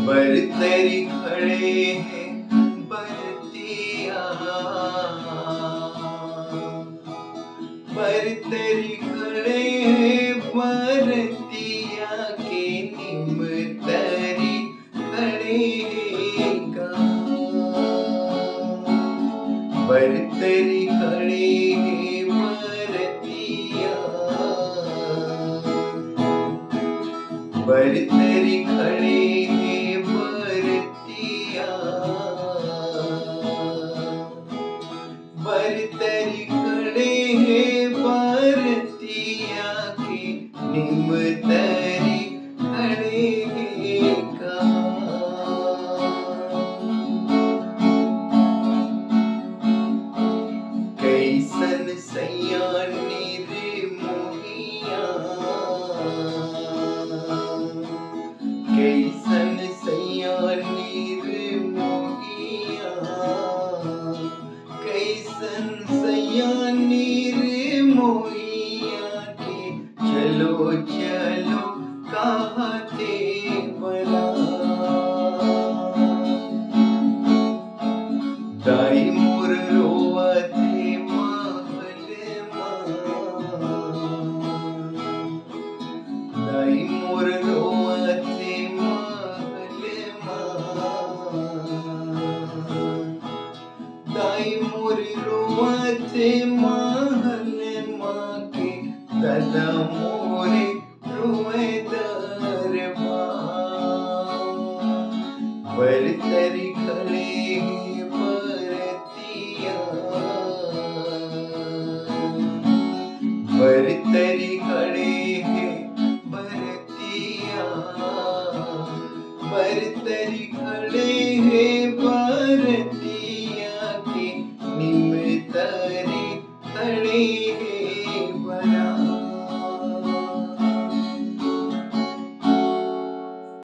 बरतरी खड़े हैं बरतिया, बरतरी खड़े हैं बरतिया के निमतरी खड़े हैं गा। बरतरी खड़े हैं बरतिया, बरतरी खड़े हैं बरतिया, बरतरी खड़े हैं बरतिया के निमतरी खड़े हैं गा। कैसन सयानी रे मोहिया, कैसन सयानी रे मोहिया, कैसन सयानी रे मोहिया के चलो चलो कहते बला। दाई मोर रोवते महल दाई मोर रोवते महल दाई मोर रोवते महल के दादा मोरे रोए दरबार। बरतरी खड़े हैं बरतिया, बरतरी खड़े हैं बरतिया, बरतरी खड़े हैं बरतिया के निमतरी खड़े